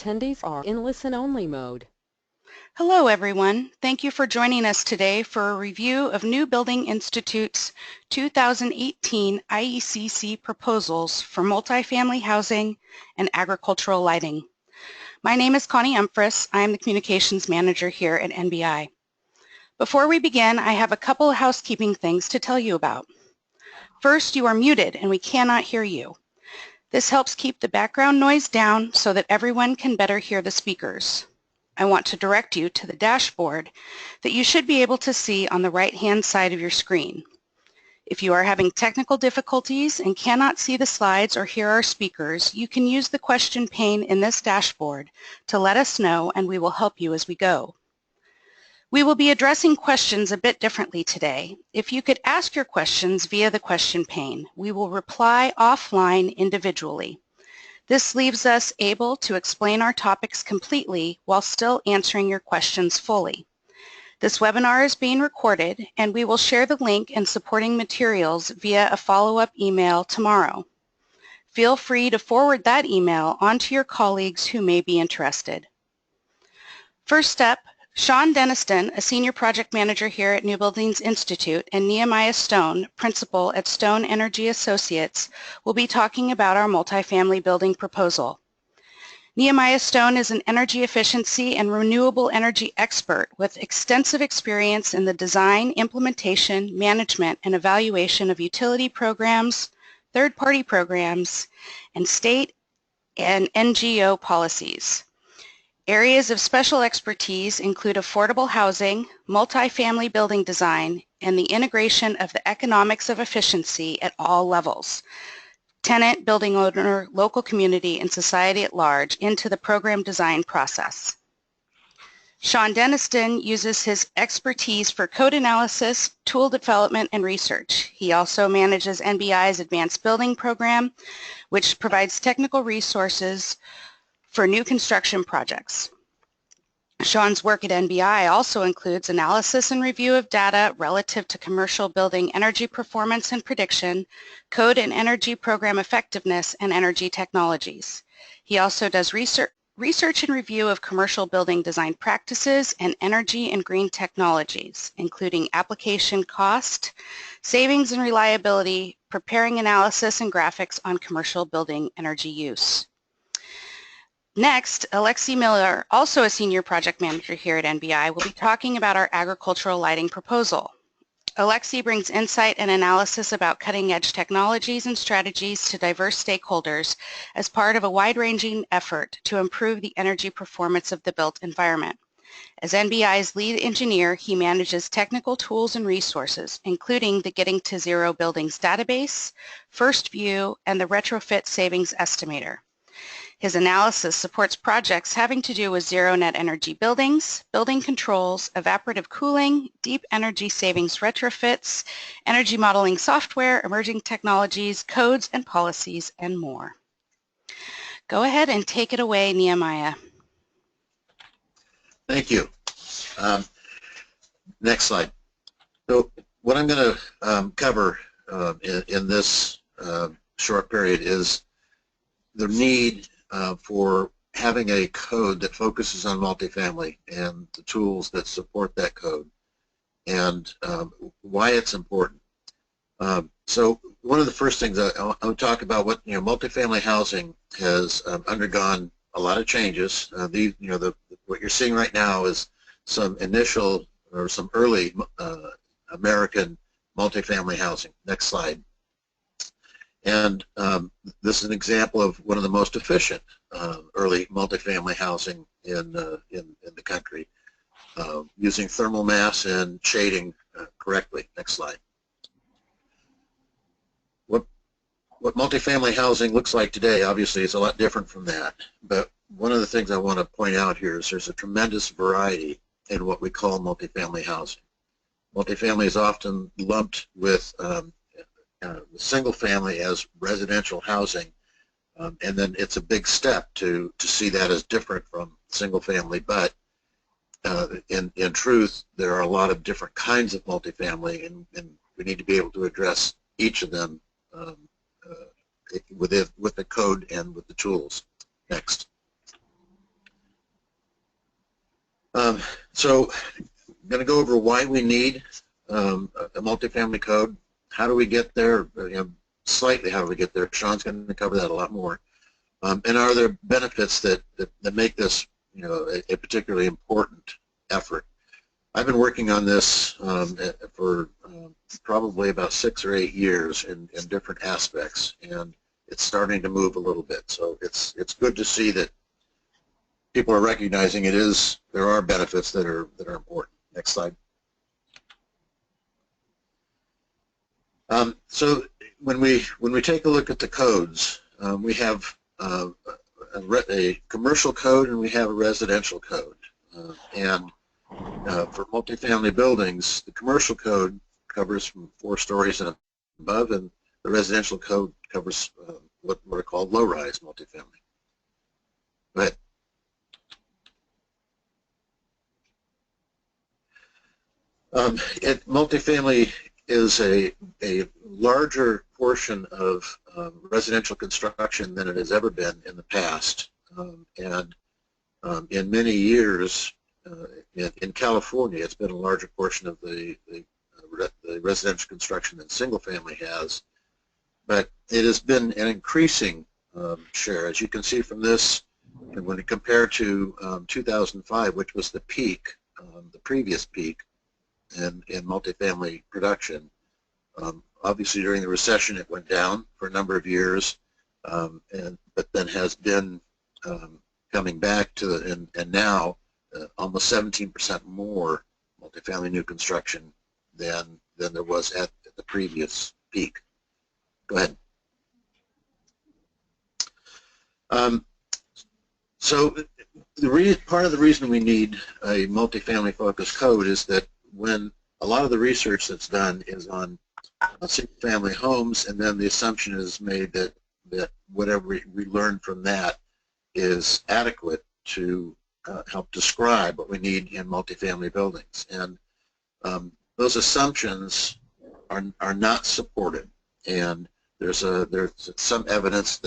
Attendees are in listen-only mode. Hello everyone. Thank you for joining us today for a review of New Building Institute's 2018 IECC Proposals for Multifamily Housing and Agricultural Lighting. My name is Connie Umphris. I am the Communications Manager here at NBI. Before we begin, I have a couple of housekeeping things to tell you about. First, you are muted and we cannot hear you. This helps keep the background noise down so that everyone can better hear the speakers. I want to direct you to the dashboard that you should be able to see on the right-hand side of your screen. If you are having technical difficulties and cannot see the slides or hear our speakers, you can use the question pane in this dashboard to let us know and we will help you as we go. We will be addressing questions a bit differently today. If you could ask your questions via the question pane, we will reply offline individually. This leaves us able to explain our topics completely while still answering your questions fully. This webinar is being recorded and we will share the link and supporting materials via a follow-up email tomorrow. Feel free to forward that email on to your colleagues who may be interested. First up, Sean Deniston, a Senior Project Manager here at New Buildings Institute, and Nehemiah Stone, Principal at Stone Energy Associates, will be talking about our multifamily building proposal. Nehemiah Stone is an energy efficiency and renewable energy expert with extensive experience in the design, implementation, management, and evaluation of utility programs, third-party programs, and state and NGO policies. Areas of special expertise include affordable housing, multifamily building design, and the integration of the economics of efficiency at all levels, tenant, building owner, local community, and society at large into the program design process. Sean Deniston uses his expertise for code analysis, tool development, and research. He also manages NBI's Advanced Building Program, which provides technical resources for new construction projects. Sean's work at NBI also includes analysis and review of data relative to commercial building energy performance and prediction, code and energy program effectiveness, and energy technologies. He also does research and review of commercial building design practices and energy and green technologies, including application cost, savings and reliability, preparing analysis and graphics on commercial building energy use. Next, Alexi Miller, also a Senior Project Manager here at NBI, will be talking about our agricultural lighting proposal. Alexi brings insight and analysis about cutting-edge technologies and strategies to diverse stakeholders as part of a wide-ranging effort to improve the energy performance of the built environment. As NBI's lead engineer, he manages technical tools and resources, including the Getting to Zero Buildings database, First View, and the Retrofit Savings Estimator. His analysis supports projects having to do with zero net energy buildings, building controls, evaporative cooling, deep energy savings retrofits, energy modeling software, emerging technologies, codes and policies, and more. Go ahead and take it away, Nehemiah. Thank you. Next slide. So what I'm going to cover in this short period is the need for having a code that focuses on multifamily and the tools that support that code and why it's important. So one of the first things I'll talk about what multifamily housing has undergone a lot of changes. What you're seeing right now is some initial or some early American multifamily housing. Next slide. And this is an example of one of the most efficient early multifamily housing in the country, using thermal mass and shading correctly. Next slide. What multifamily housing looks like today, obviously, is a lot different from that. But one of the things I want to point out here is there's a tremendous variety in what we call multifamily housing. Multifamily is often lumped with single family as residential housing, and then it's a big step to see that as different from single family, but in truth there are a lot of different kinds of multifamily, and we need to be able to address each of them with the code and with the tools. Next. So I'm going to go over why we need a multifamily code. How do we get there? Slightly how do we get there? Sean's going to cover that a lot more. And are there benefits that make this a particularly important effort? I've been working on this for probably about 6 or 8 years in different aspects, and it's starting to move a little bit. So it's good to see that people are recognizing there are benefits that are important. Next slide. So when we take a look at the codes, we have a commercial code and we have a residential code. For multifamily buildings, the commercial code covers from 4 stories and above, and the residential code covers what are called low-rise multifamily. Go ahead. Multifamily is a larger portion of residential construction than it has ever been in the past. In many years, in California, it's been a larger portion of the residential construction than single family has, but it has been an increasing share. As you can see from this, when you compare to 2005, which was the peak, the previous peak in multifamily production, obviously during the recession it went down for a number of years, but then has been coming back to, and now almost 17% more multifamily new construction than there was at the previous peak. Go ahead. So part of the reason we need a multifamily focused code is that when a lot of the research that's done is on single-family homes, and then the assumption is made that whatever we learn from that is adequate to help describe what we need in multifamily buildings. And those assumptions are not supported, and there's some evidence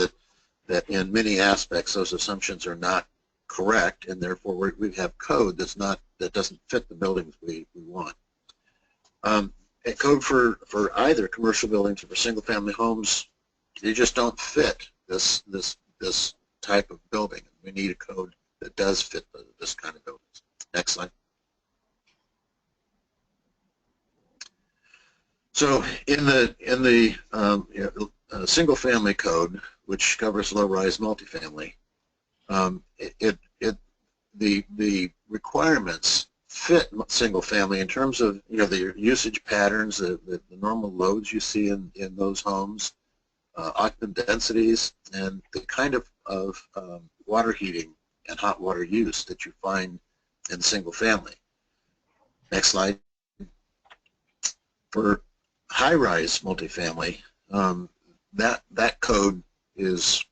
that in many aspects those assumptions are not correct, and therefore we have code that doesn't fit the buildings we want. A code for either commercial buildings or for single-family homes, they just don't fit this type of building. We need a code that does fit this kind of buildings. Next slide. So in the single-family code, which covers low-rise multifamily, the requirements fit single-family in terms of the usage patterns, the normal loads you see in those homes, occupant densities, and the kind of water heating and hot water use that you find in single-family. Next slide. For high-rise multifamily, that code is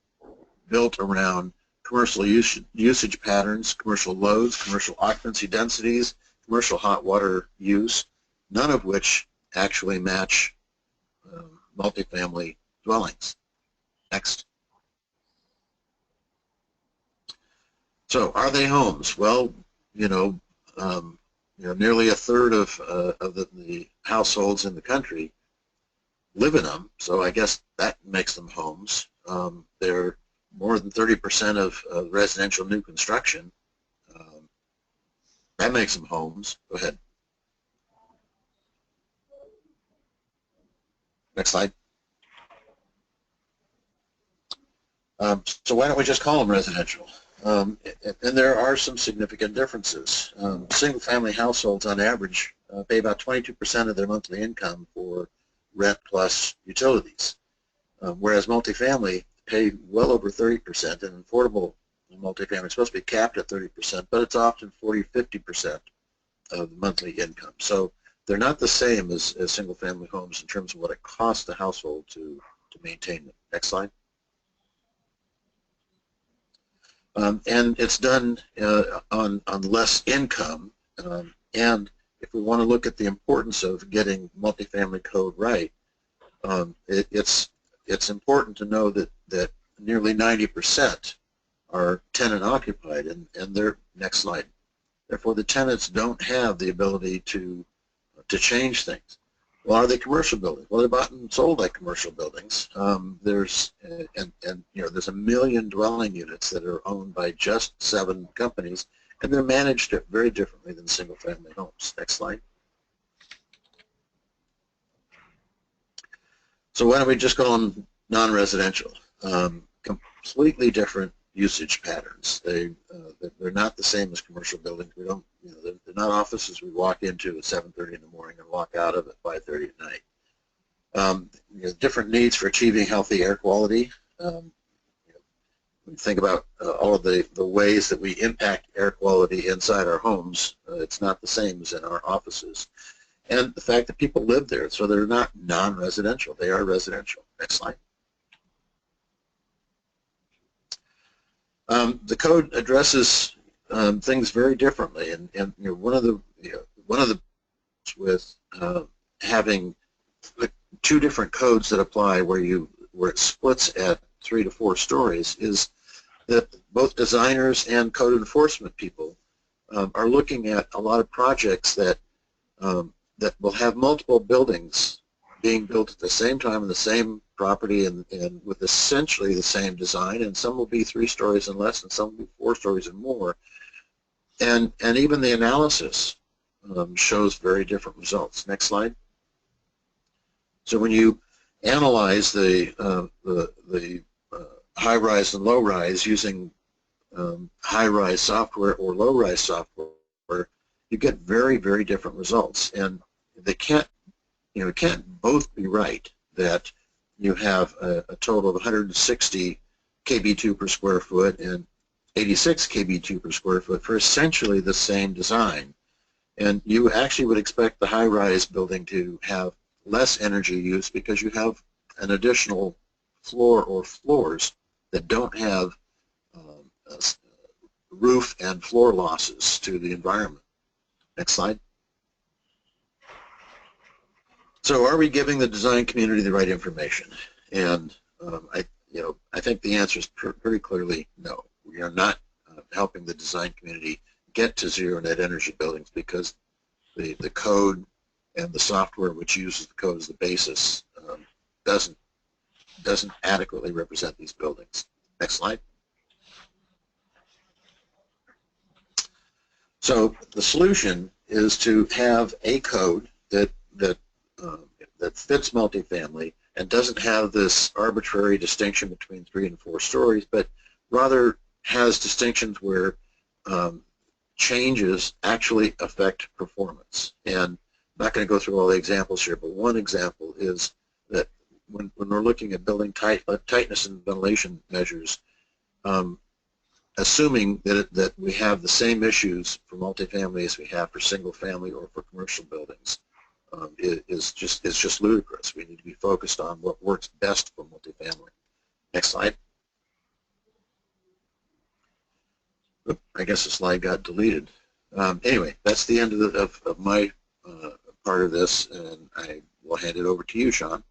built around commercial usage patterns, commercial loads, commercial occupancy densities, commercial hot water use, none of which actually match multifamily dwellings. Next. So, are they homes? Well, nearly a third of the households in the country live in them, so I guess that makes them homes. They're more than 30% of residential new construction. That makes them homes. Go ahead. Next slide. So why don't we just call them residential? And there are some significant differences. Single-family households, on average, pay about 22% of their monthly income for rent plus utilities, whereas multifamily pay well over 30%, and affordable multifamily is supposed to be capped at 30%, but it's often 40–50% of the monthly income. So they're not the same as single-family homes in terms of what it costs the household to maintain them. Next slide. And it's done on less income, and if we want to look at the importance of getting multifamily code right, it's important to know that nearly 90% are tenant occupied, and their next slide, Therefore, the tenants don't have the ability to change things. Well, are they commercial buildings? Well, they're bought and sold like commercial buildings. There's there's 1 million dwelling units that are owned by just 7 companies, and they're managed very differently than single-family homes. Next slide. So why don't we just call them non-residential? Completely different usage patterns. They're not the same as commercial buildings. We don't, they're not offices we walk into at 7:30 in the morning and walk out of at 5:30 at night. Different needs for achieving healthy air quality. Think about all of the ways that we impact air quality inside our homes. It's not the same as in our offices. And the fact that people live there, so they're not non-residential. They are residential. Next slide. The code addresses things very differently, and one of the with having 2 different codes that apply where it splits at 3 to 4 stories is that both designers and code enforcement people are looking at a lot of projects that will have multiple buildings being built at the same time in the same property and with essentially the same design, and some will be 3 stories and less, and some will be 4 stories and more. And even the analysis shows very different results. Next slide. So when you analyze the high-rise and low-rise using high-rise software or low-rise software, you get very, very different results. And they can't, it can't both be right that you have a total of 160 kb2 per square foot and 86 kb2 per square foot for essentially the same design. And you actually would expect the high-rise building to have less energy use because you have an additional floor or floors that don't have roof and floor losses to the environment. Next slide. So are we giving the design community the right information? And I think the answer is very clearly no. We are not helping the design community get to zero net energy buildings because the code and the software which uses the code as the basis doesn't adequately represent these buildings. Next slide. So the solution is to have a code that fits multifamily and doesn't have this arbitrary distinction between 3 and 4 stories, but rather has distinctions where changes actually affect performance. And I'm not going to go through all the examples here, but one example is that when we're looking at building tightness and ventilation measures, assuming that we have the same issues for multifamily as we have for single family or for commercial buildings, is just ludicrous. We need to be focused on what works best for multifamily. Next slide. I guess the slide got deleted. Anyway, that's the end of my part of this, and I will hand it over to you, Sean.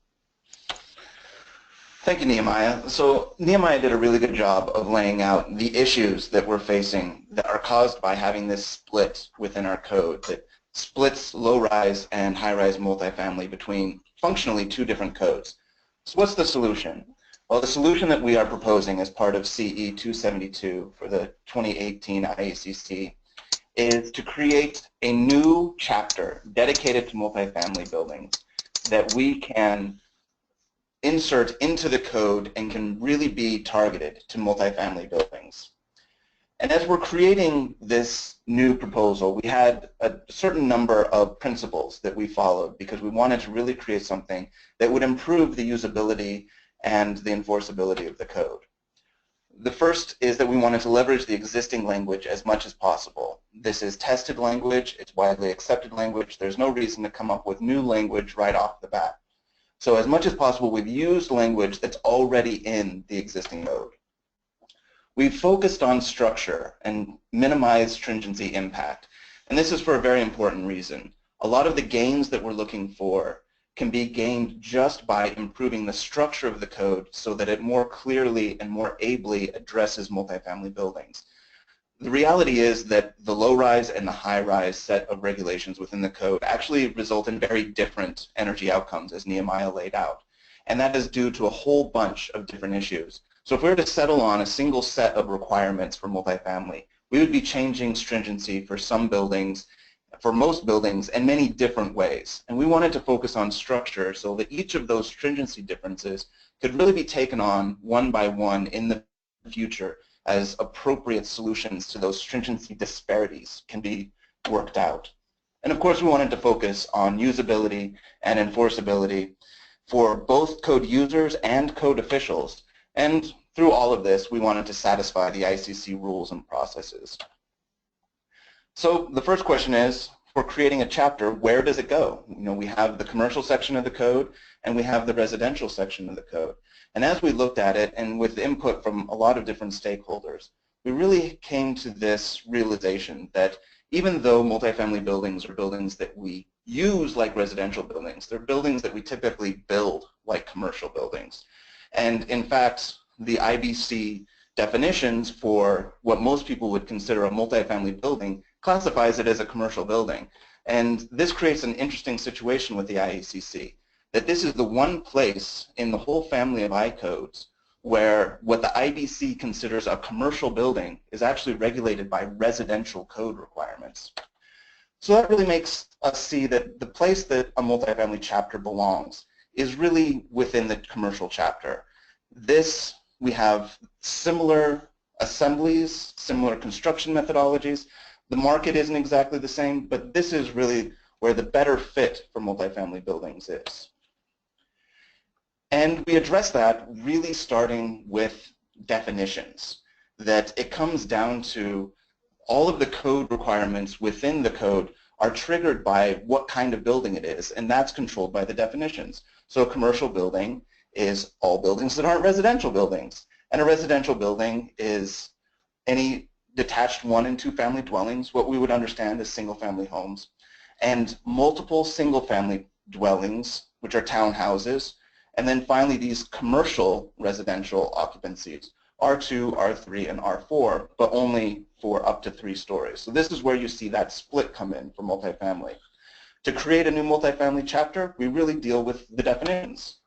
Thank you, Nehemiah. So Nehemiah did a really good job of laying out the issues that we're facing that are caused by having this split within our code that splits low-rise and high-rise multifamily between functionally 2 different codes. So what's the solution? Well, the solution that we are proposing as part of CE 272 for the 2018 IECC is to create a new chapter dedicated to multifamily buildings that we can insert into the code and can really be targeted to multifamily buildings. And as we're creating this new proposal, we had a certain number of principles that we followed because we wanted to really create something that would improve the usability and the enforceability of the code. The first is that we wanted to leverage the existing language as much as possible. This is tested language, it's widely accepted language, there's no reason to come up with new language right off the bat. So as much as possible, we've used language that's already in the existing code. We've focused on structure and minimized stringency impact. And this is for a very important reason. A lot of the gains that we're looking for can be gained just by improving the structure of the code so that it more clearly and more ably addresses multifamily buildings. The reality is that the low-rise and the high-rise set of regulations within the code actually result in very different energy outcomes, as Nehemiah laid out. And that is due to a whole bunch of different issues. So if we were to settle on a single set of requirements for multifamily, we would be changing stringency for some buildings, for most buildings, in many different ways. And we wanted to focus on structure so that each of those stringency differences could really be taken on one by one in the future as appropriate solutions to those stringency disparities can be worked out. And of course, we wanted to focus on usability and enforceability for both code users and code officials. And through all of this, we wanted to satisfy the ICC rules and processes. So the first question is, for creating a chapter, where does it go? You know, we have the commercial section of the code and we have the residential section of the code. And as we looked at it, and with input from a lot of different stakeholders, we really came to this realization that even though multifamily buildings are buildings that we use like residential buildings, they're buildings that we typically build like commercial buildings. And in fact, the IBC definitions for what most people would consider a multifamily building classifies it as a commercial building. And this creates an interesting situation with the IECC, that this is the one place in the whole family of I codes where what the IBC considers a commercial building is actually regulated by residential code requirements. So that really makes us see that the place that a multifamily chapter belongs is really within the commercial chapter. This, we have similar assemblies, similar construction methodologies. The market isn't exactly the same, but this is really where the better fit for multifamily buildings is. And we address that really starting with definitions, that it comes down to all of the code requirements within the code are triggered by what kind of building it is, and that's controlled by the definitions. So a commercial building is all buildings that aren't residential buildings, and a residential building is any detached 1- and 2-family dwellings, what we would understand as single-family homes, and multiple single-family dwellings, which are townhouses, and then finally these commercial residential occupancies, R2, R3, and R4, but only for up to 3 stories. So this is where you see that split come in for multifamily. To create a new multifamily chapter, we really deal with the definitions.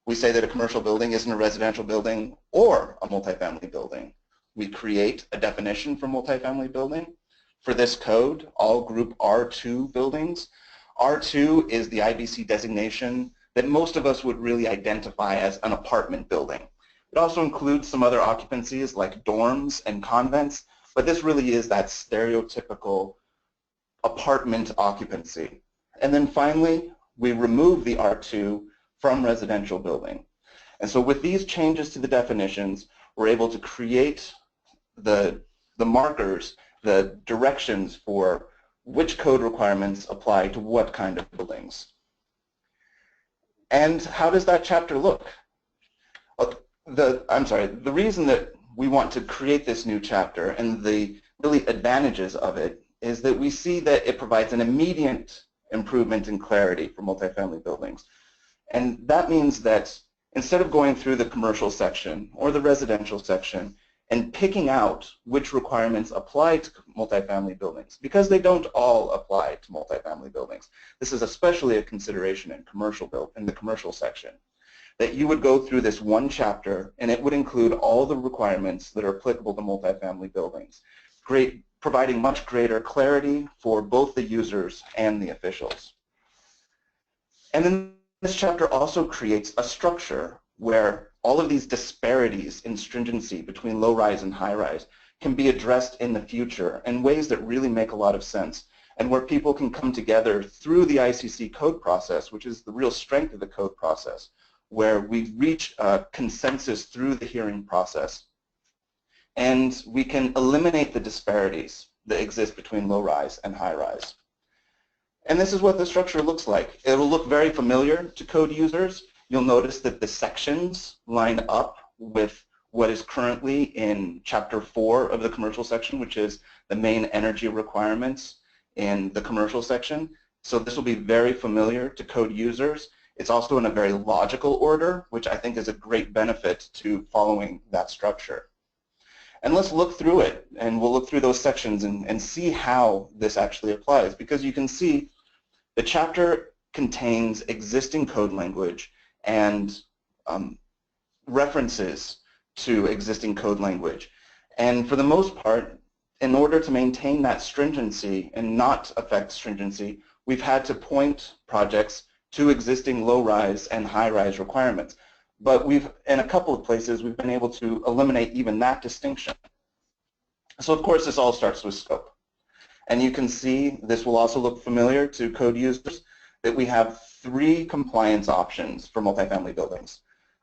We say that a commercial building isn't a residential building or a multifamily building. We create a definition for multifamily building. For this code, all group R2 buildings. R2 is the IBC designation that most of us would really identify as an apartment building. It also includes some other occupancies like dorms and convents, but this really is that stereotypical apartment occupancy. And then finally, we remove the R2 from residential building. And so with these changes to the definitions, we're able to create the markers, the directions for which code requirements apply to what kind of buildings. And how does that chapter look? The reason that we want to create this new chapter and the really advantages of it is that we see that it provides an immediate improvement in clarity for multifamily buildings. And that means that instead of going through the commercial section or the residential section and picking out which requirements apply to multifamily buildings, because they don't all apply to multifamily buildings. This is especially a consideration in the commercial section, that you would go through this one chapter and it would include all the requirements that are applicable to multifamily buildings, providing much greater clarity for both the users and the officials. And then this chapter also creates a structure where all of these disparities in stringency between low-rise and high-rise can be addressed in the future in ways that really make a lot of sense, and where people can come together through the ICC code process, which is the real strength of the code process, where we reach a consensus through the hearing process. And we can eliminate the disparities that exist between low-rise and high-rise. And this is what the structure looks like. It will look very familiar to code users. You'll notice that the sections line up with what is currently in Chapter 4 of the commercial section, which is the main energy requirements in the commercial section. So this will be very familiar to code users. It's also in a very logical order, which I think is a great benefit to following that structure. And let's look through it, and we'll look through those sections and see how this actually applies, because you can see the chapter contains existing code language and references to existing code language. And for the most part, in order to maintain that stringency and not affect stringency, we've had to point projects to existing low-rise and high-rise requirements. But in a couple of places, we've been able to eliminate even that distinction. So of course, this all starts with scope. And you can see, this will also look familiar to code users, that we have 3 compliance options for multifamily buildings.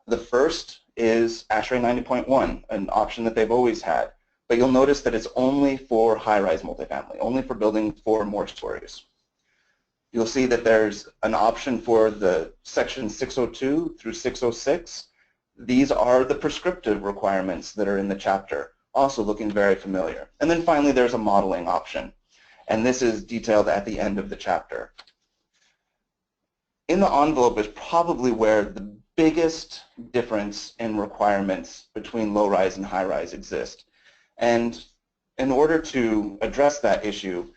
The first is ASHRAE 90.1, an option that they've always had. But you'll notice that it's only for high-rise multifamily, only for buildings 4 or more stories. You'll see that there's an option for the section 602 through 606. These are the prescriptive requirements that are in the chapter, also looking very familiar. And then finally, there's a modeling option. And this is detailed at the end of the chapter. In the envelope is probably where the biggest difference in requirements between low-rise and high-rise exist. And in order to address that issue,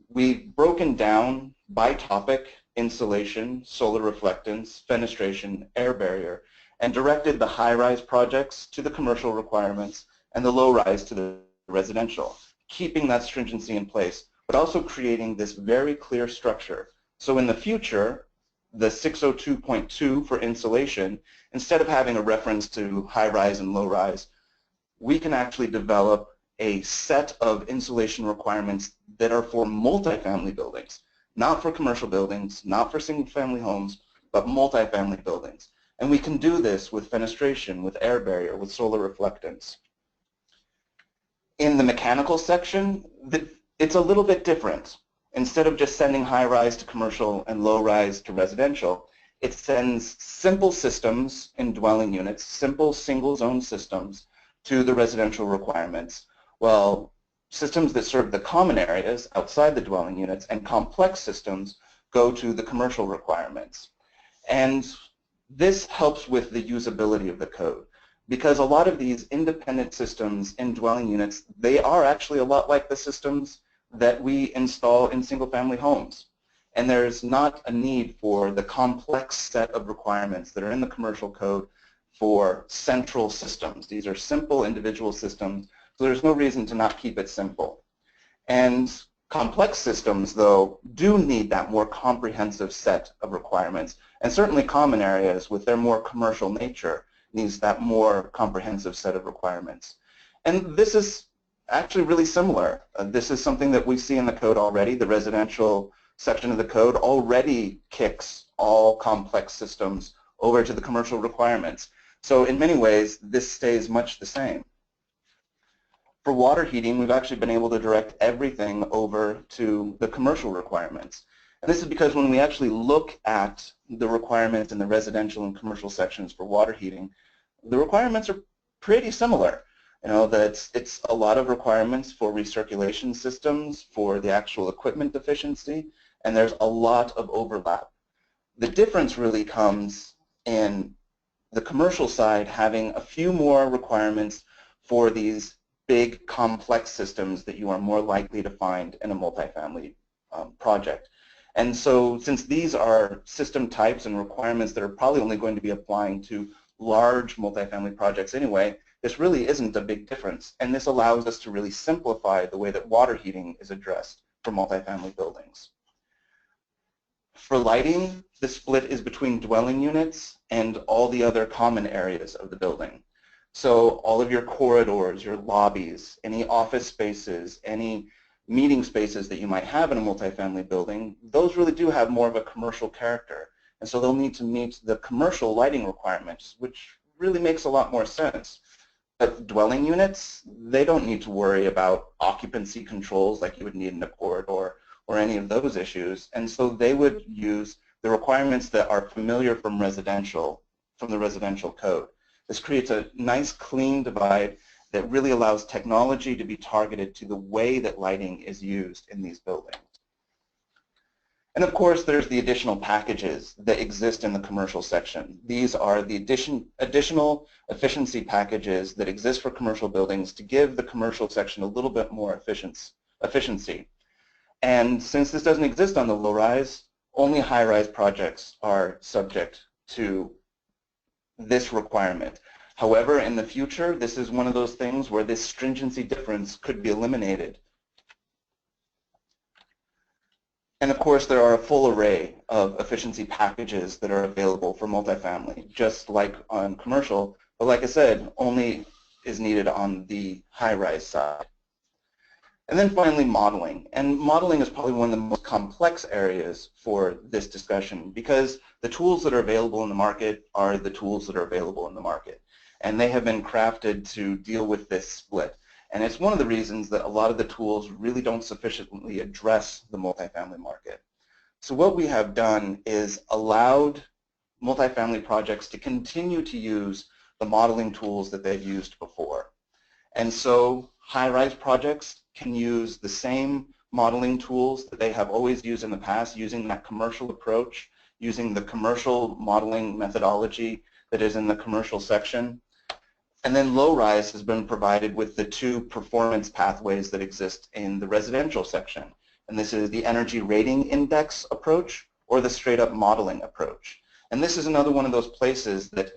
we've broken down by topic insulation, solar reflectance, fenestration, air barrier, and directed the high-rise projects to the commercial requirements and the low-rise to the residential, keeping that stringency in place, but also creating this very clear structure. So in the future, the 602.2 for insulation, instead of having a reference to high-rise and low-rise, we can actually develop a set of insulation requirements that are for multifamily buildings, not for commercial buildings, not for single-family homes, but multifamily buildings. And we can do this with fenestration, with air barrier, with solar reflectance. In the mechanical section, it's a little bit different. Instead of just sending high-rise to commercial and low-rise to residential, it sends simple systems in dwelling units, simple single-zone systems, to the residential requirements, while systems that serve the common areas outside the dwelling units and complex systems go to the commercial requirements. And this helps with the usability of the code, because a lot of these independent systems in dwelling units, they are actually a lot like the systems that we install in single-family homes. And there's not a need for the complex set of requirements that are in the commercial code for central systems. These are simple individual systems, so there's no reason to not keep it simple. And complex systems, though, do need that more comprehensive set of requirements, and certainly common areas with their more commercial nature needs that more comprehensive set of requirements. And this is actually really similar. This is something that we see in the code already. The residential section of the code already kicks all complex systems over to the commercial requirements. So in many ways, this stays much the same. For water heating, we've actually been able to direct everything over to the commercial requirements. And this is because when we actually look at the requirements in the residential and commercial sections for water heating, the requirements are pretty similar. You know, that it's a lot of requirements for recirculation systems, for the actual equipment efficiency, and there's a lot of overlap. The difference really comes in the commercial side having a few more requirements for these big complex systems that you are more likely to find in a multifamily project. And so since these are system types and requirements that are probably only going to be applying to large multifamily projects anyway, this really isn't a big difference. And this allows us to really simplify the way that water heating is addressed for multifamily buildings. For lighting, the split is between dwelling units and all the other common areas of the building. So all of your corridors, your lobbies, any office spaces, any meeting spaces that you might have in a multifamily building, those really do have more of a commercial character. And so they'll need to meet the commercial lighting requirements, which really makes a lot more sense. But dwelling units, they don't need to worry about occupancy controls like you would need in a corridor or any of those issues. And so they would use the requirements that are familiar from the residential code. This creates a nice clean divide that really allows technology to be targeted to the way that lighting is used in these buildings. And of course, there's the additional packages that exist in the commercial section. These are the additional efficiency packages that exist for commercial buildings to give the commercial section a little bit more efficiency. And since this doesn't exist on the low-rise, only high-rise projects are subject to this requirement. However, in the future, this is one of those things where this stringency difference could be eliminated. And of course, there are a full array of efficiency packages that are available for multifamily, just like on commercial, but like I said, only is needed on the high-rise side. And then finally, modeling. And modeling is probably one of the most complex areas for this discussion because the tools that are available in the market are the tools that are available in the market. And they have been crafted to deal with this split. And it's one of the reasons that a lot of the tools really don't sufficiently address the multifamily market. So what we have done is allowed multifamily projects to continue to use the modeling tools that they've used before. And so high-rise projects can use the same modeling tools that they have always used in the past, using that commercial approach, using the commercial modeling methodology that is in the commercial section. And then low-rise has been provided with the two performance pathways that exist in the residential section. And this is the energy rating index approach or the straight-up modeling approach. And this is another one of those places that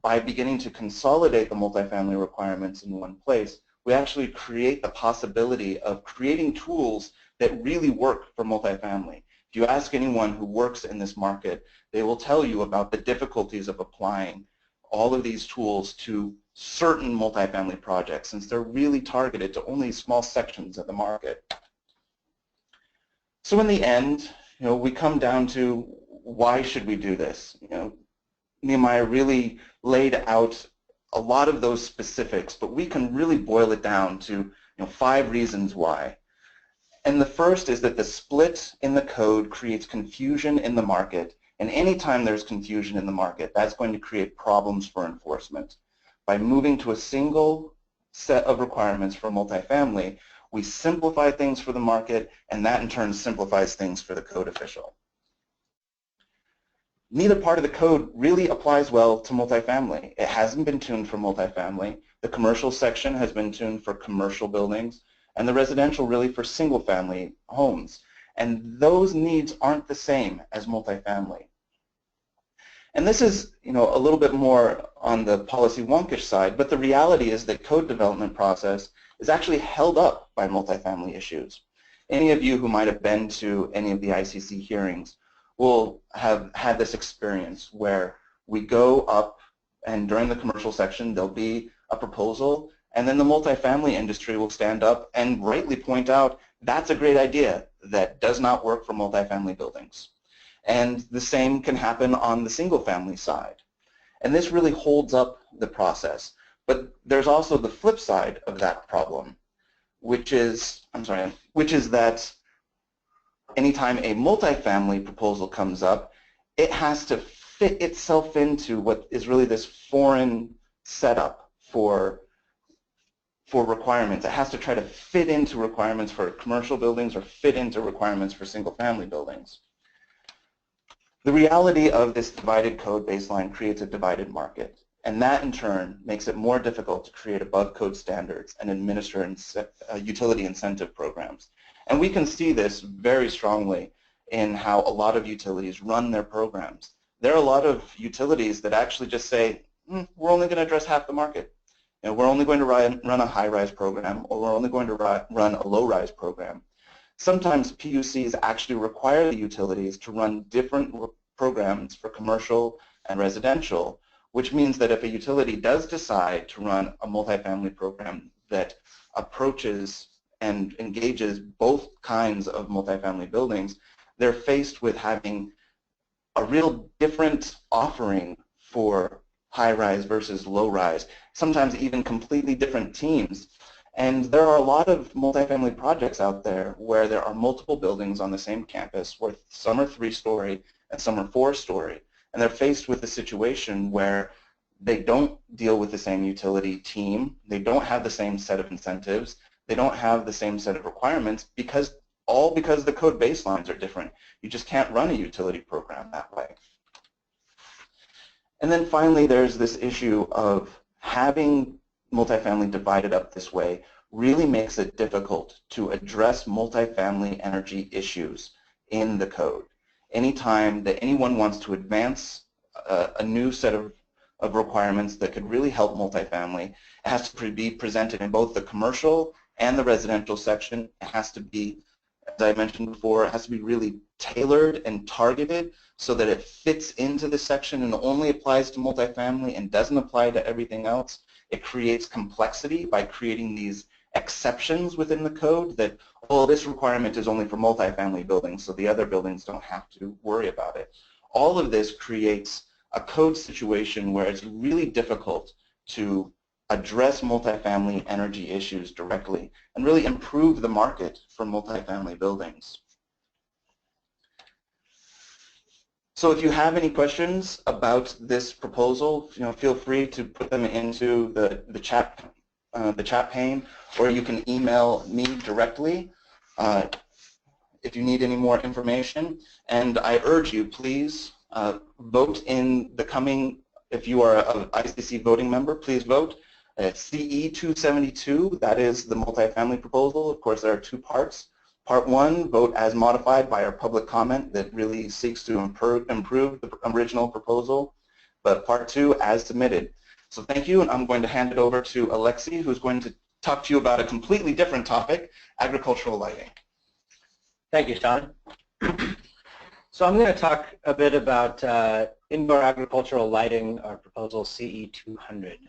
by beginning to consolidate the multifamily requirements in one place, we actually create the possibility of creating tools that really work for multifamily. If you ask anyone who works in this market, they will tell you about the difficulties of applying all of these tools to certain multifamily projects since they're really targeted to only small sections of the market. So in the end, we come down to why should we do this? Nehemiah really laid out a lot of those specifics, but we can really boil it down to 5 reasons why. And the first is that the split in the code creates confusion in the market, and anytime there's confusion in the market, that's going to create problems for enforcement. By moving to a single set of requirements for multifamily, we simplify things for the market, and that in turn simplifies things for the code official. Neither part of the code really applies well to multifamily. It hasn't been tuned for multifamily. The commercial section has been tuned for commercial buildings, and the residential really for single-family homes. And those needs aren't the same as multifamily. And this is, a little bit more on the policy wonkish side, but the reality is that code development process is actually held up by multifamily issues. Any of you who might have been to any of the ICC hearings will have had this experience where we go up and during the commercial section there'll be a proposal and then the multifamily industry will stand up and rightly point out that's a great idea that does not work for multifamily buildings. And the same can happen on the single family side. And this really holds up the process. But there's also the flip side of that problem, which is that anytime a multifamily proposal comes up, it has to fit itself into what is really this foreign setup for requirements. It has to try to fit into requirements for commercial buildings or fit into requirements for single-family buildings. The reality of this divided code baseline creates a divided market, and that in turn makes it more difficult to create above-code standards and administer utility incentive programs. And we can see this very strongly in how a lot of utilities run their programs. There are a lot of utilities that actually just say, we're only going to address half the market. We're only going to run a high-rise program, or we're only going to run a low-rise program. Sometimes PUCs actually require the utilities to run different programs for commercial and residential, which means that if a utility does decide to run a multifamily program that approaches and engages both kinds of multifamily buildings, they're faced with having a real different offering for high-rise versus low-rise, sometimes even completely different teams. And there are a lot of multifamily projects out there where there are multiple buildings on the same campus, where some are 3-story and some are 4-story. And they're faced with a situation where they don't deal with the same utility team, they don't have the same set of incentives, they don't have the same set of requirements because all because the code baselines are different. You just can't run a utility program that way. And then finally, there's this issue of having multifamily divided up this way really makes it difficult to address multifamily energy issues in the code. Anytime that anyone wants to advance a new set of requirements that could really help multifamily, it has to be presented in both the commercial and the residential section. It has to be, as I mentioned before, it has to be really tailored and targeted so that it fits into the section and only applies to multifamily and doesn't apply to everything else. It creates complexity by creating these exceptions within the code that, oh, this requirement is only for multifamily buildings, so the other buildings don't have to worry about it. All of this creates a code situation where it's really difficult to address multifamily energy issues directly and really improve the market for multifamily buildings. So if you have any questions about this proposal, feel free to put them into the chat pane, or you can email me directly if you need any more information. And I urge you, please vote in the coming, if you are an ICC voting member, please vote. CE 272, that is the multifamily proposal. Of course, there are two parts. Part 1, vote as modified by our public comment that really seeks to improve the original proposal. But Part 2, as submitted. So thank you, and I'm going to hand it over to Alexi, who's going to talk to you about a completely different topic, agricultural lighting. Thank you, Sean. So I'm going to talk a bit about indoor agricultural lighting, our proposal CE 200.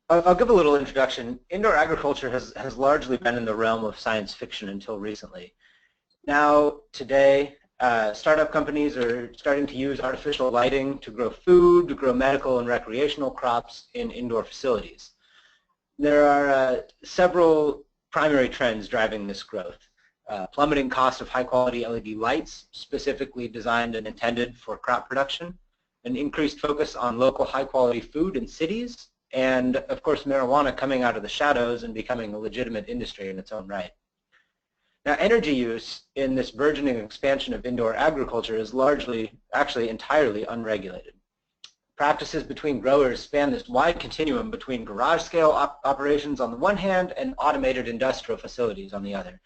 I'll give a little introduction. Indoor agriculture has largely been in the realm of science fiction until recently. Now, today, startup companies are starting to use artificial lighting to grow food, to grow medical and recreational crops in indoor facilities. There are several primary trends driving this growth. Plummeting cost of high-quality LED lights, specifically designed and intended for crop production, an increased focus on local high-quality food in cities, and, of course, marijuana coming out of the shadows and becoming a legitimate industry in its own right. Now, energy use in this burgeoning expansion of indoor agriculture is largely, actually entirely unregulated. Practices between growers span this wide continuum between garage-scale operations on the one hand and automated industrial facilities on the other.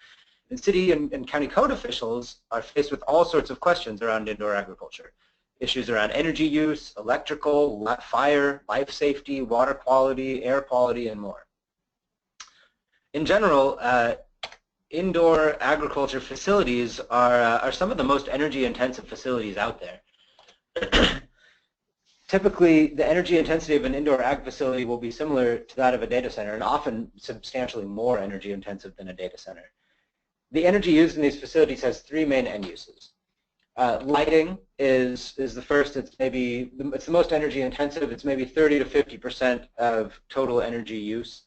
And city and county code officials are faced with all sorts of questions around indoor agriculture. Issues around energy use, electrical, fire, life safety, water quality, air quality, and more. In general, indoor agriculture facilities are some of the most energy-intensive facilities out there. Typically, the energy intensity of an indoor ag facility will be similar to that of a data center, and often substantially more energy-intensive than a data center. The energy used in these facilities has three main end uses. Lighting is the first. It's the most energy intensive. It's maybe 30 to 50% of total energy use.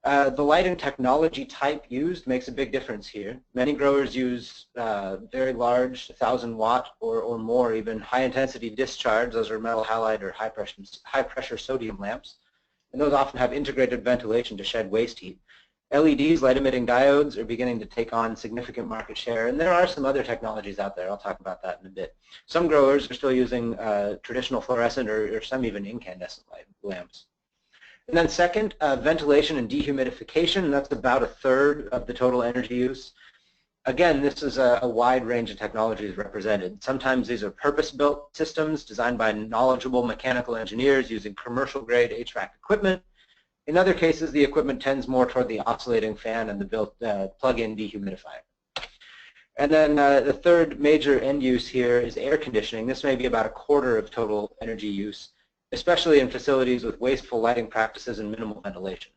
The lighting technology type used makes a big difference here. Many growers use very large 1,000 watt or more, even high intensity discharge. Those are metal halide or high pressure sodium lamps, and those often have integrated ventilation to shed waste heat. LEDs, light-emitting diodes, are beginning to take on significant market share, and there are some other technologies out there. I'll talk about that in a bit. Some growers are still using traditional fluorescent or some even incandescent lamps. And then second, ventilation and dehumidification. That's about a third of the total energy use. Again, this is a wide range of technologies represented. Sometimes these are purpose-built systems designed by knowledgeable mechanical engineers using commercial-grade HVAC equipment. In other cases, the equipment tends more toward the oscillating fan and the built plug-in dehumidifier. And then the third major end use here is air conditioning. This may be about a quarter of total energy use, especially in facilities with wasteful lighting practices and minimal ventilation.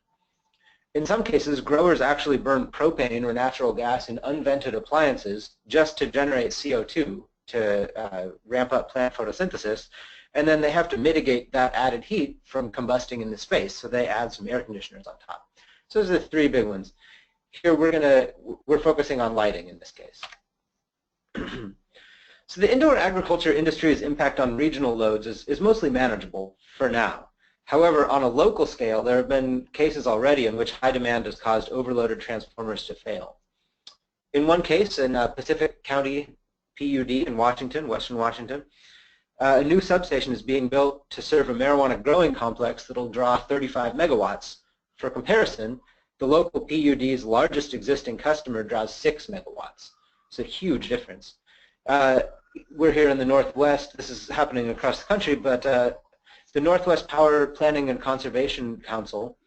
In some cases, growers actually burn propane or natural gas in unvented appliances just to generate CO2 to ramp up plant photosynthesis. And then they have to mitigate that added heat from combusting in the space, so they add some air conditioners on top. So those are the three big ones. Here we're focusing on lighting in this case. So the indoor agriculture industry's impact on regional loads is mostly manageable for now. However, on a local scale, there have been cases already in which high demand has caused overloaded transformers to fail. In one case, in Pacific County PUD in Washington, Western Washington, a new substation is being built to serve a marijuana growing complex that will draw 35 megawatts. For comparison, the local PUD's largest existing customer draws 6 megawatts. It's a huge difference. We're here in the Northwest. This is happening across the country, but the Northwest Power Planning and Conservation Council,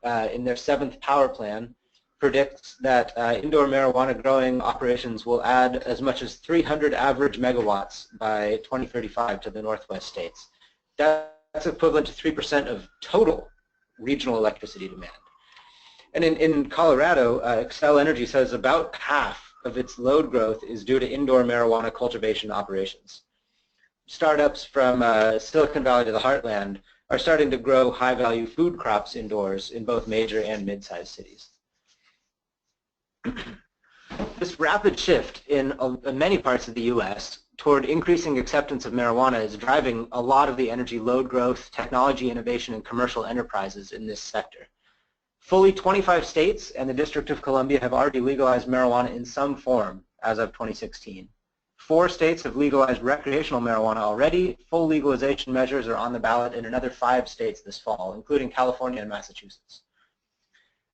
in their 7th power plan, predicts that indoor marijuana growing operations will add as much as 300 average megawatts by 2035 to the Northwest states. That's equivalent to 3% of total regional electricity demand. And in Colorado, Xcel Energy says about half of its load growth is due to indoor marijuana cultivation operations. Startups from Silicon Valley to the Heartland are starting to grow high-value food crops indoors in both major and mid-sized cities. This rapid shift in many parts of the U.S. toward increasing acceptance of marijuana is driving a lot of the energy load growth, technology innovation, and commercial enterprises in this sector. Fully 25 states and the District of Columbia have already legalized marijuana in some form as of 2016. 4 states have legalized recreational marijuana already. Full legalization measures are on the ballot in another 5 states this fall, including California and Massachusetts.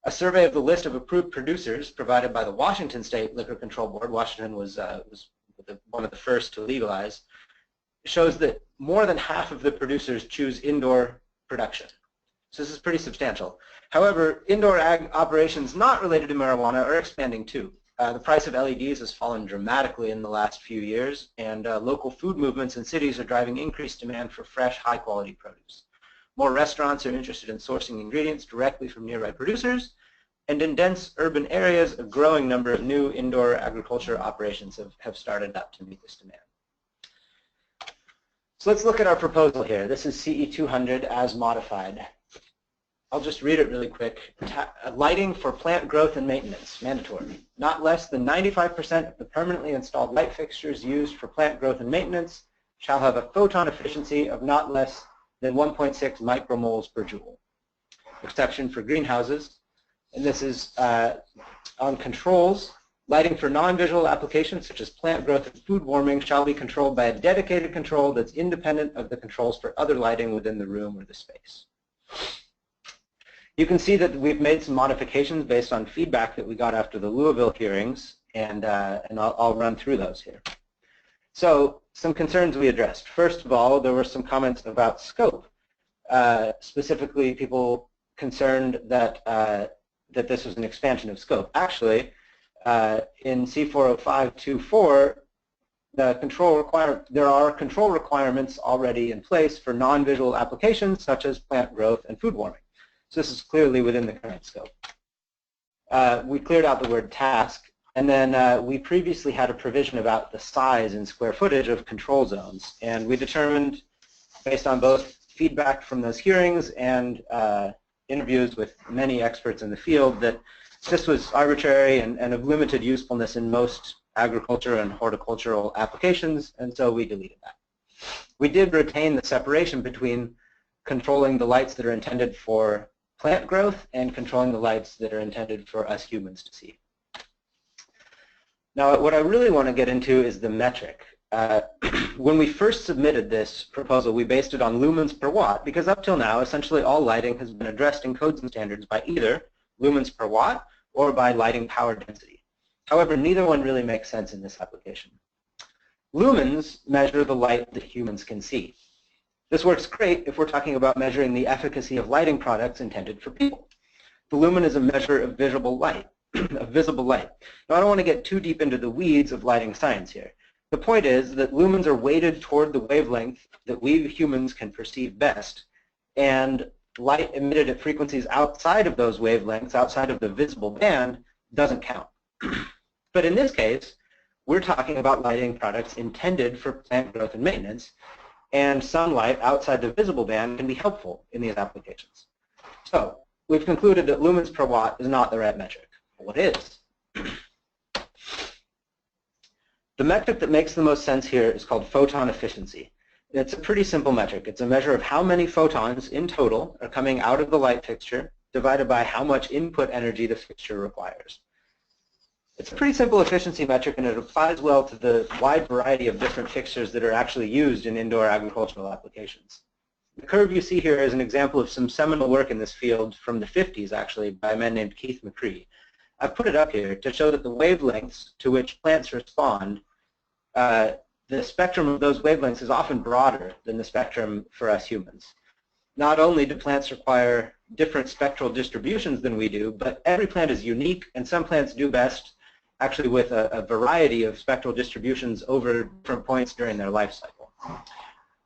A survey of the list of approved producers provided by the Washington State Liquor Control Board, Washington was one of the first to legalize, shows that more than half of the producers choose indoor production. So this is pretty substantial. However, indoor ag operations not related to marijuana are expanding too. The price of LEDs has fallen dramatically in the last few years, and local food movements in cities are driving increased demand for fresh, high-quality produce. More restaurants are interested in sourcing ingredients directly from nearby producers, and in dense urban areas, a growing number of new indoor agriculture operations have started up to meet this demand. So let's look at our proposal here. This is CE 200 as modified. I'll just read it really quick. Lighting for plant growth and maintenance, mandatory. Not less than 95% of the permanently installed light fixtures used for plant growth and maintenance shall have a photon efficiency of not less than 1.6 micromoles per joule. Exception for greenhouses, and this is on controls. Lighting for non-visual applications such as plant growth and food warming shall be controlled by a dedicated control that's independent of the controls for other lighting within the room or the space. You can see that we've made some modifications based on feedback that we got after the Louisville hearings, and I'll run through those here. So some concerns we addressed. First of all, there were some comments about scope. Specifically, people concerned that that this was an expansion of scope. Actually, in C40524, there are control requirements already in place for non-visual applications such as plant growth and food warming. So this is clearly within the current scope. We cleared out the word task, and then we previously had a provision about the size and square footage of control zones, and we determined, based on both feedback from those hearings and interviews with many experts in the field, that this was arbitrary and of limited usefulness in most agriculture and horticultural applications, and so we deleted that. We did retain the separation between controlling the lights that are intended for plant growth and controlling the lights that are intended for us humans to see. Now, what I really want to get into is the metric. When we first submitted this proposal, we based it on lumens per watt, because up till now, essentially all lighting has been addressed in codes and standards by either lumens per watt or by lighting power density. However, neither one really makes sense in this application. Lumens measure the light that humans can see. This works great if we're talking about measuring the efficacy of lighting products intended for people. The lumen is a measure of visible light. Now, I don't want to get too deep into the weeds of lighting science here. The point is that lumens are weighted toward the wavelength that we humans can perceive best, and light emitted at frequencies outside of those wavelengths, outside of the visible band, doesn't count. But in this case, we're talking about lighting products intended for plant growth and maintenance, and sunlight outside the visible band can be helpful in these applications. So we've concluded that lumens per watt is not the right metric. What is? The metric that makes the most sense here is called photon efficiency. It's a pretty simple metric. It's a measure of how many photons in total are coming out of the light fixture divided by how much input energy the fixture requires. It's a pretty simple efficiency metric, and it applies well to the wide variety of different fixtures that are actually used in indoor agricultural applications. The curve you see here is an example of some seminal work in this field from the 50s, actually, by a man named Keith McCree. I've put it up here to show that the wavelengths to which plants respond, the spectrum of those wavelengths is often broader than the spectrum for us humans. Not only do plants require different spectral distributions than we do, but every plant is unique, and some plants do best actually with a variety of spectral distributions over different points during their life cycle.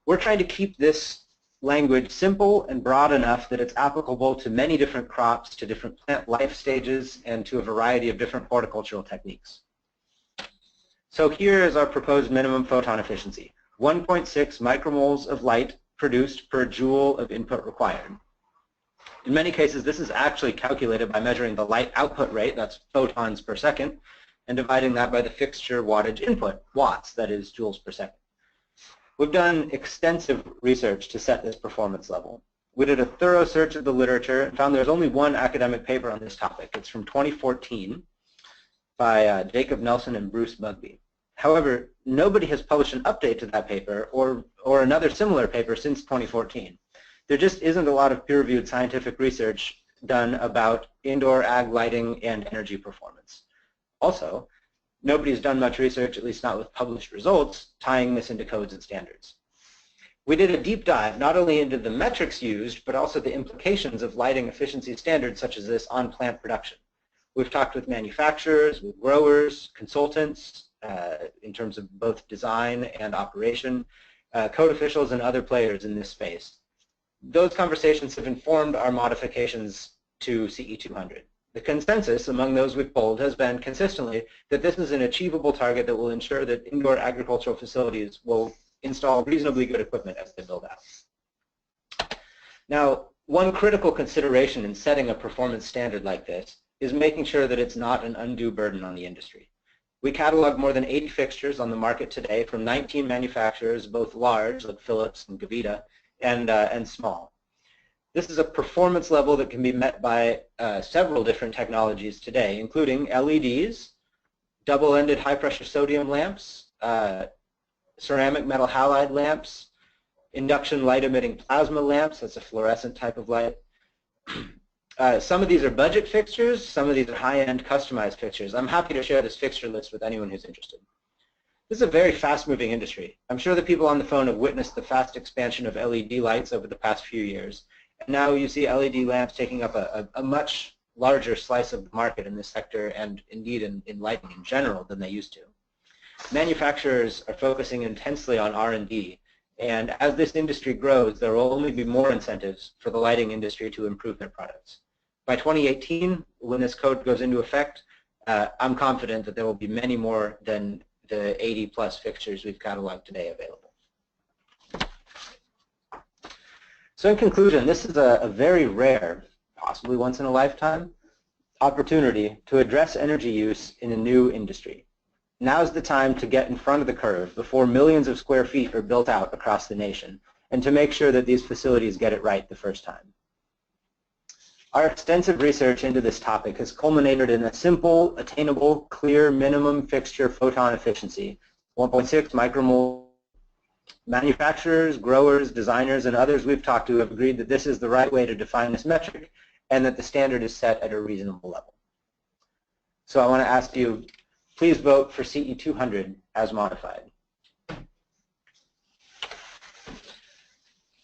We're trying to keep this language simple and broad enough that it's applicable to many different crops, to different plant life stages, and to a variety of different horticultural techniques. So here is our proposed minimum photon efficiency, 1.6 micromoles of light produced per joule of input required. In many cases, this is actually calculated by measuring the light output rate, that's photons per second, and dividing that by the fixture wattage input, watts, that is joules per second. We've done extensive research to set this performance level. We did a thorough search of the literature and found there's only one academic paper on this topic. It's from 2014 by Jacob Nelson and Bruce Mugby. However, nobody has published an update to that paper or another similar paper since 2014. There just isn't a lot of peer-reviewed scientific research done about indoor ag lighting and energy performance. Also, nobody's done much research, at least not with published results, tying this into codes and standards. We did a deep dive not only into the metrics used, but also the implications of lighting efficiency standards such as this on plant production. We've talked with manufacturers, with growers, consultants, in terms of both design and operation, code officials, and other players in this space. Those conversations have informed our modifications to CE 200. The consensus among those we've polled has been consistently that this is an achievable target that will ensure that indoor agricultural facilities will install reasonably good equipment as they build out. Now, one critical consideration in setting a performance standard like this is making sure that it's not an undue burden on the industry. We catalog more than 80 fixtures on the market today from 19 manufacturers, both large, like Philips and Gavita, and small. This is a performance level that can be met by several different technologies today, including LEDs, double-ended high-pressure sodium lamps, ceramic metal halide lamps, induction light-emitting plasma lamps, that's a fluorescent type of light. Some of these are budget fixtures, some of these are high-end customized fixtures. I'm happy to share this fixture list with anyone who's interested. This is a very fast-moving industry. I'm sure the people on the phone have witnessed the fast expansion of LED lights over the past few years. And now you see LED lamps taking up a much larger slice of the market in this sector and indeed in lighting in general than they used to. Manufacturers are focusing intensely on R&D, and as this industry grows, there will only be more incentives for the lighting industry to improve their products. By 2018, when this code goes into effect, I'm confident that there will be many more than the 80-plus fixtures we've cataloged today available. So in conclusion, this is a very rare, possibly once in a lifetime, opportunity to address energy use in a new industry. Now's the time to get in front of the curve before millions of square feet are built out across the nation, and to make sure that these facilities get it right the first time. Our extensive research into this topic has culminated in a simple, attainable, clear minimum fixture photon efficiency, 1.6 micromole. Manufacturers, growers, designers, and others we've talked to have agreed that this is the right way to define this metric and that the standard is set at a reasonable level. So I want to ask you, please vote for CE 200 as modified.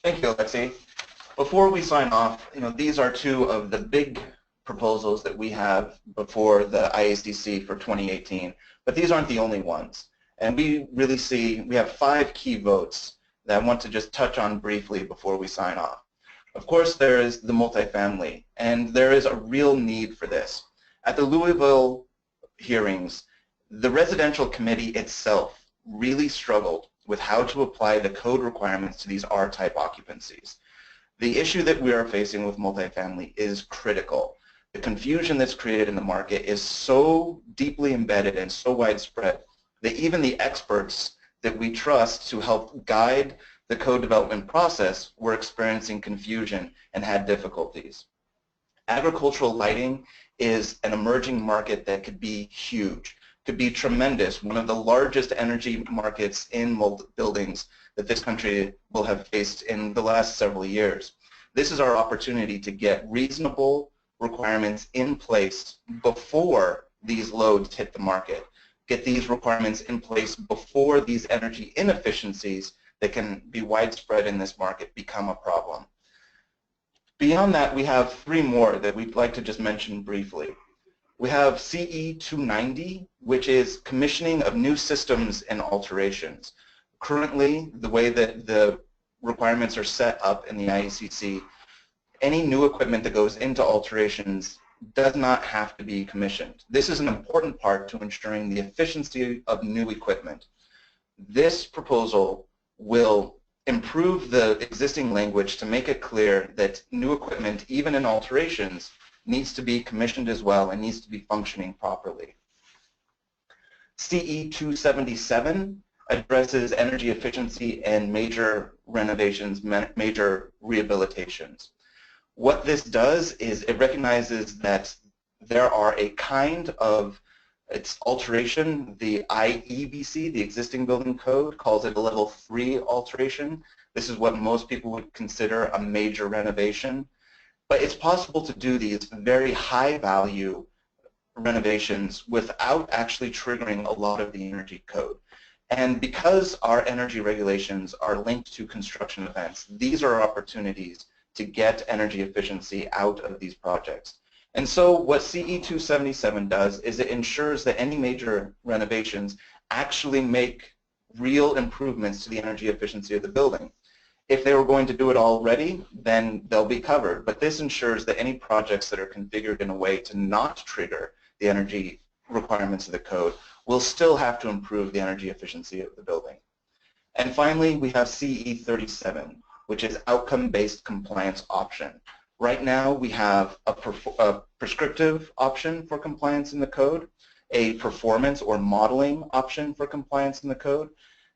Thank you, Alexei. Before we sign off, these are two of the big proposals that we have before the IECC for 2018, but these aren't the only ones. And we really see, we have 5 key votes that I want to just touch on briefly before we sign off. Of course, there is the multifamily, and there is a real need for this. At the Louisville hearings, the residential committee itself really struggled with how to apply the code requirements to these R-type occupancies. The issue that we are facing with multifamily is critical. The confusion that's created in the market is so deeply embedded and so widespread that even the experts that we trust to help guide the code development process were experiencing confusion and had difficulties. Agricultural lighting is an emerging market that could be huge, could be tremendous, one of the largest energy markets in buildings that this country will have faced in the last several years. This is our opportunity to get reasonable requirements in place before these loads hit the market. Get these requirements in place before these energy inefficiencies that can be widespread in this market become a problem. Beyond that, we have three more that we'd like to just mention briefly. We have CE 290, which is commissioning of new systems and alterations. Currently, the way that the requirements are set up in the IECC, any new equipment that goes into alterations does not have to be commissioned. This is an important part to ensuring the efficiency of new equipment. This proposal will improve the existing language to make it clear that new equipment, even in alterations, needs to be commissioned as well and needs to be functioning properly. CE 277 addresses energy efficiency and major renovations, major rehabilitations. What this does is it recognizes that there are a kind of its alteration, the IEBC, the existing building code, calls it a level 3 alteration. This is what most people would consider a major renovation. But it's possible to do these very high value renovations without actually triggering a lot of the energy code. And because our energy regulations are linked to construction events, these are opportunities to get energy efficiency out of these projects. And so what CE 277 does is it ensures that any major renovations actually make real improvements to the energy efficiency of the building. If they were going to do it already, then they'll be covered. But this ensures that any projects that are configured in a way to not trigger the energy requirements of the code will still have to improve the energy efficiency of the building. And finally, we have CE 37, which is outcome-based compliance option. Right now, we have a prescriptive option for compliance in the code, a performance or modeling option for compliance in the code.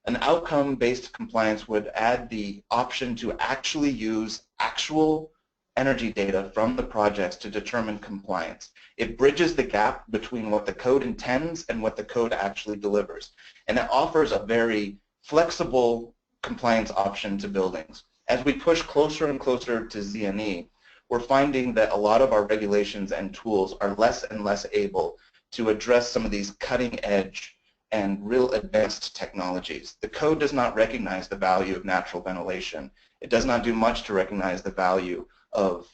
An outcome-based compliance would add the option to actually use actual energy data from the projects to determine compliance. It bridges the gap between what the code intends and what the code actually delivers. And it offers a very flexible compliance option to buildings. As we push closer and closer to Z&E, we're finding that a lot of our regulations and tools are less and less able to address some of these cutting-edge and real advanced technologies. The code does not recognize the value of natural ventilation. It does not do much to recognize the value of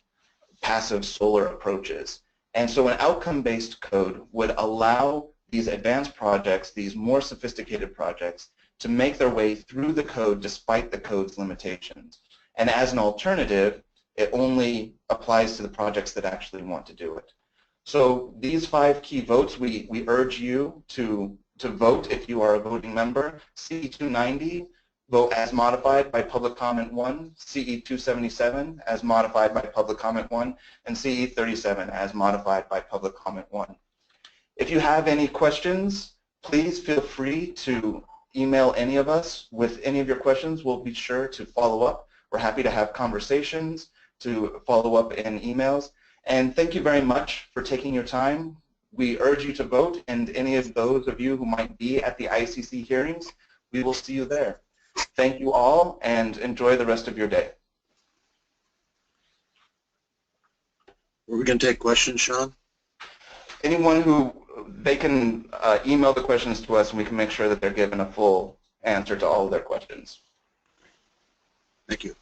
passive solar approaches. And so an outcome-based code would allow these advanced projects, these more sophisticated projects, to make their way through the code despite the code's limitations. And as an alternative, it only applies to the projects that actually want to do it. So these 5 key votes, we urge you to vote if you are a voting member. CE 290, vote as modified by public comment 1, CE 277 as modified by public comment 1, and CE 37 as modified by public comment 1. If you have any questions, please feel free to email any of us with any of your questions. We'll be sure to follow up. We're happy to have conversations, to follow up in emails. And thank you very much for taking your time. We urge you to vote, and any of those of you who might be at the IECC hearings, we will see you there. Thank you all, and enjoy the rest of your day. Are we going to take questions, Sean? Anyone who, they can email the questions to us, and we can make sure that they're given a full answer to all of their questions. Thank you.